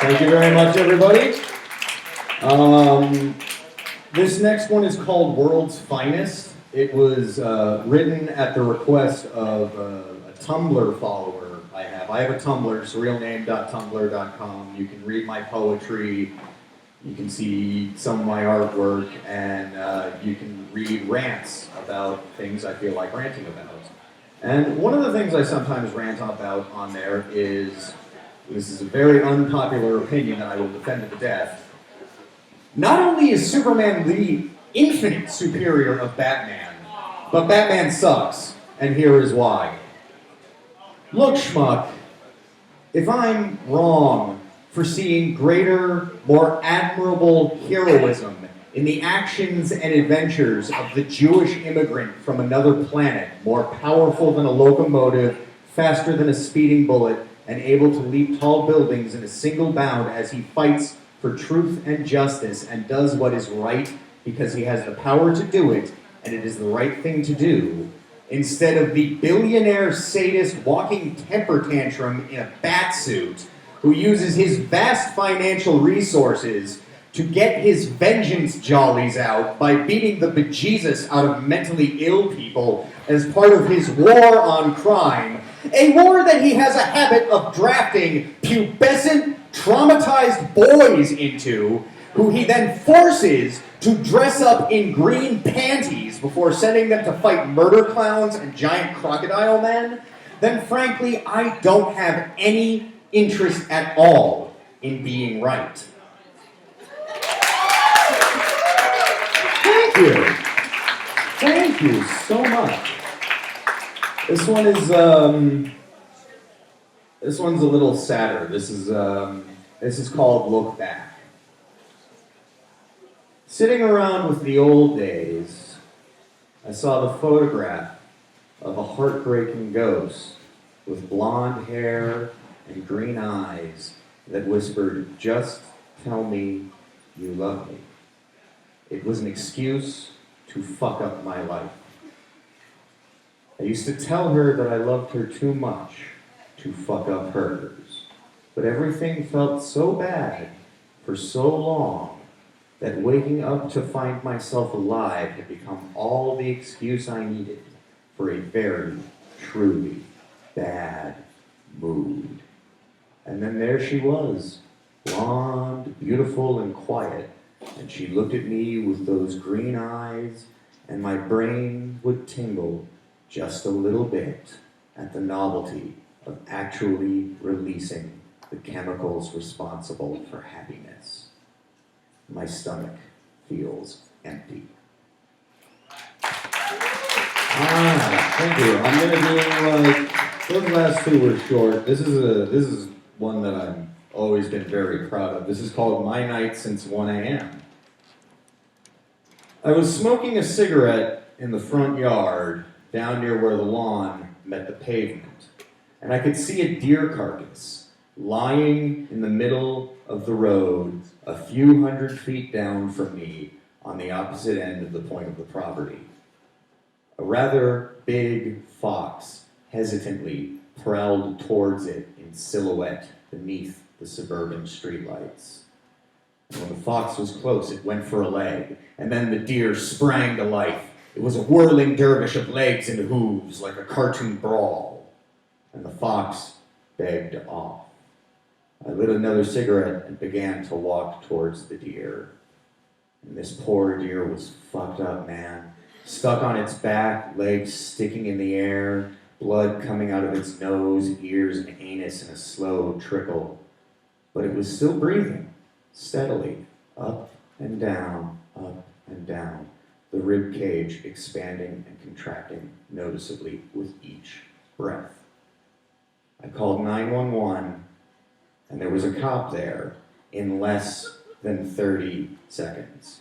Thank you very much, everybody. This next one is called World's Finest. It was written at the request of a Tumblr follower I have. I have a Tumblr, surrealname.tumblr.com. You can read my poetry, you can see some of my artwork, and you can read rants about things I feel like ranting about. And one of the things I sometimes rant about on there is, this is a very unpopular opinion that I will defend to the death, not only is Superman the infinite superior of Batman, but Batman sucks, and here is why. Look, schmuck, if I'm wrong for seeing greater, more admirable heroism in the actions and adventures of the Jewish immigrant from another planet, more powerful than a locomotive, faster than a speeding bullet, and able to leap tall buildings in a single bound as he fights for truth and justice and does what is right because he has the power to do it and it is the right thing to do, instead of the billionaire sadist walking temper tantrum in a bat suit who uses his vast financial resources to get his vengeance jollies out by beating the bejesus out of mentally ill people as part of his war on crime, a war that he has a habit of drafting pubescent, traumatized boys into, who he then forces to dress up in green panties before sending them to fight murder clowns and giant crocodile men, then frankly, I don't have any interest at all in being right. Thank you. Thank you so much. This one's a little sadder. This is called Look Back. Sitting around with the old days, I saw the photograph of a heartbreaking ghost with blonde hair and green eyes that whispered, "Just tell me you love me." It was an excuse to fuck up my life. I used to tell her that I loved her too much to fuck up hers, but everything felt so bad for so long that waking up to find myself alive had become all the excuse I needed for a very, truly bad mood. And then there she was, blonde, beautiful, and quiet, and she looked at me with those green eyes, and my brain would tingle just a little bit at the novelty of actually releasing the chemicals responsible for happiness. My stomach feels empty. Thank you. I'm gonna do those last two were short. This is one that I've always been very proud of. This is called My Night Since 1 a.m. I was smoking a cigarette in the front yard down near where the lawn met the pavement, and I could see a deer carcass lying in the middle of the road a few hundred feet down from me on the opposite end of the point of the property. A rather big fox hesitantly prowled towards it in silhouette beneath the suburban streetlights. And when the fox was close, it went for a leg, and then the deer sprang to life. It was a whirling dervish of legs and hooves like a cartoon brawl, and the fox begged off. I lit another cigarette and began to walk towards the deer. And this poor deer was fucked up, man. Stuck on its back, legs sticking in the air, blood coming out of its nose, ears, and anus in a slow trickle. But it was still breathing, steadily, up and down, the rib cage expanding and contracting noticeably with each breath. I called 911, and there was a cop there in less than 30 seconds.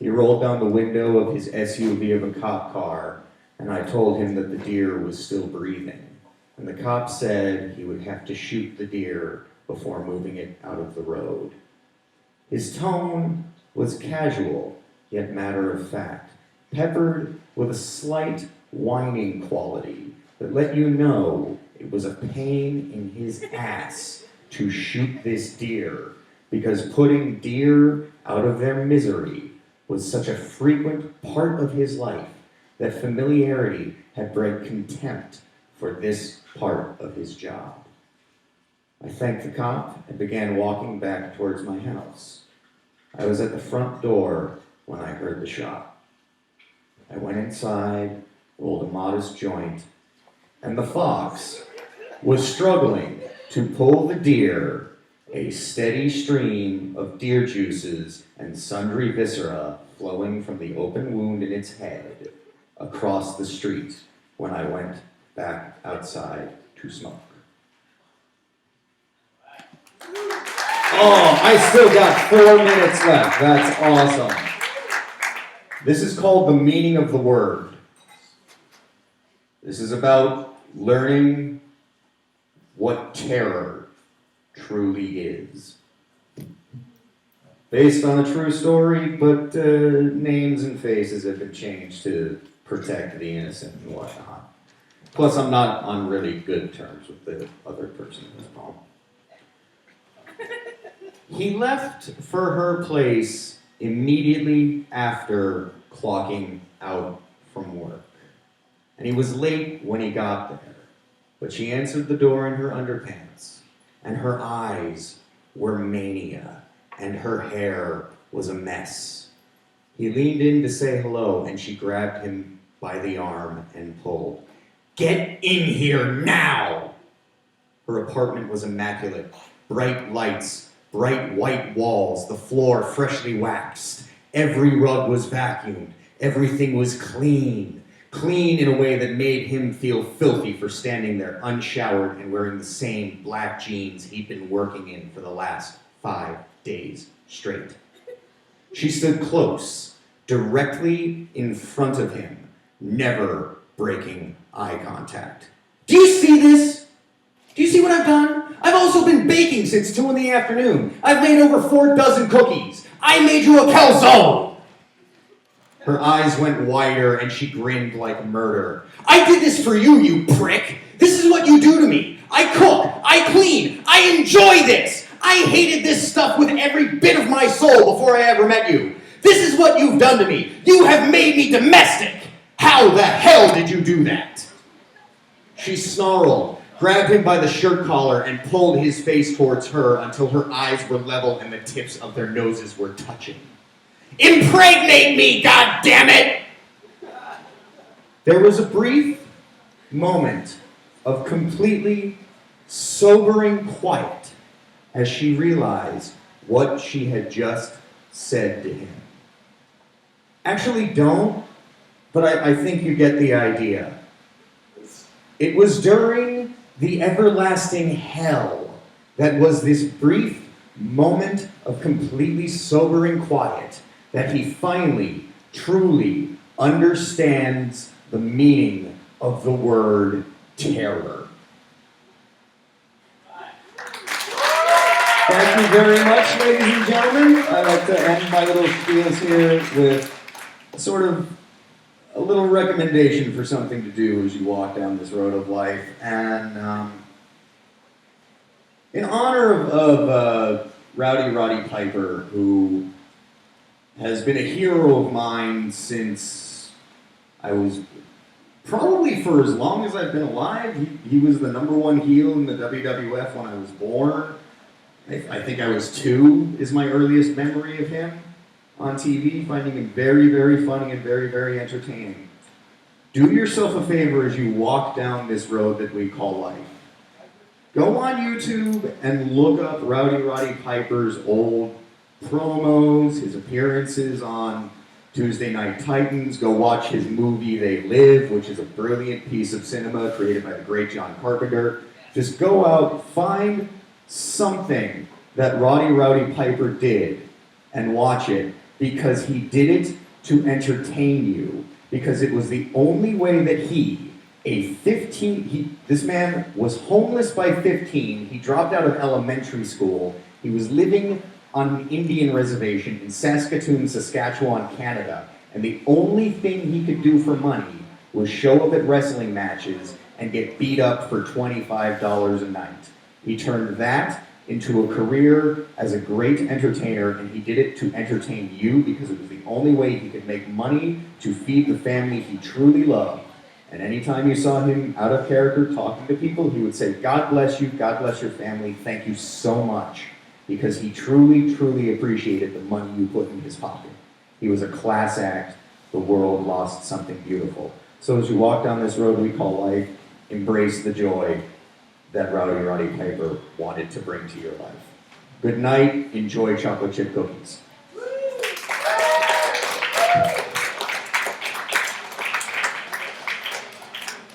He rolled down the window of his SUV of a cop car, and I told him that the deer was still breathing. And the cop said he would have to shoot the deer before moving it out of the road. His tone was casual, yet matter-of-fact, peppered with a slight whining quality that let you know it was a pain in his ass to shoot this deer, because putting deer out of their misery was such a frequent part of his life that familiarity had bred contempt for this part of his job. I thanked the cop and began walking back towards my house. I was at the front door when I heard the shot. I went inside, rolled a modest joint, and the fox was struggling to pull the deer, a steady stream of deer juices and sundry viscera flowing from the open wound in its head, across the street when I went back outside to smoke. Oh, I still got 4 minutes left. That's awesome. This is called The Meaning of the Word. This is about learning what terror truly is. Based on a true story, but names and faces have been changed to protect the innocent and whatnot. Plus, I'm not on really good terms with the other person in this poem. He left for her place immediately after clocking out from work. And he was late when he got there. But she answered the door in her underpants, and her eyes were mania, and her hair was a mess. He leaned in to say hello, and she grabbed him by the arm and pulled. "Get in here now!" Her apartment was immaculate. Bright lights, bright white walls, the floor freshly waxed. Every rug was vacuumed. Everything was clean. Clean in a way that made him feel filthy for standing there unshowered and wearing the same black jeans he'd been working in for the last 5 days straight. She stood close, directly in front of him, never breaking eye contact. "Do you see this? Do you see what I've done? I've also been baking since 2 in the afternoon. I've made over 4 dozen cookies. I made you a calzone." Her eyes went wider and she grinned like murder. "I did this for you, you prick. This is what you do to me. I cook, I clean, I enjoy this. I hated this stuff with every bit of my soul before I ever met you. This is what you've done to me. You have made me domestic. How the hell did you do that?" She snarled, grabbed him by the shirt collar, and pulled his face towards her until her eyes were level and the tips of their noses were touching. "Impregnate me, goddammit!" There was a brief moment of completely sobering quiet as she realized what she had just said to him. Actually, don't, but I think you get the idea. It was during the everlasting hell that was this brief moment of completely sobering quiet that he finally, truly understands the meaning of the word terror. Thank you very much, ladies and gentlemen. I like to end my little spiels here with sort of a little recommendation for something to do as you walk down this road of life. And in honor of Rowdy Roddy Piper, who has been a hero of mine since I was, probably for as long as I've been alive. He was the #1 heel in the WWF when I was born. I think I was 2 is my earliest memory of him on TV, finding him very, very funny and very, very entertaining. Do yourself a favor as you walk down this road that we call life. Go on YouTube and look up Rowdy Roddy Piper's old promos, his appearances on Tuesday Night Titans. Go watch his movie They Live, which is a brilliant piece of cinema created by the great John Carpenter. Just go out, find something that Rowdy Piper did and watch it, because he did it to entertain you, because it was the only way that this man was homeless by 15, he dropped out of elementary school, he was living on an Indian reservation in Saskatoon, Saskatchewan, Canada, and the only thing he could do for money was show up at wrestling matches and get beat up for $25 a night. He turned that into a career as a great entertainer, and he did it to entertain you because it was the only way he could make money to feed the family he truly loved. And anytime you saw him out of character talking to people, he would say, God bless you, God bless your family, thank you so much. Because he truly, truly appreciated the money you put in his pocket. He was a class act. The world lost something beautiful. So as you walk down this road we call life, embrace the joy that Rowdy Roddy Piper wanted to bring to your life. Good night, enjoy chocolate chip cookies.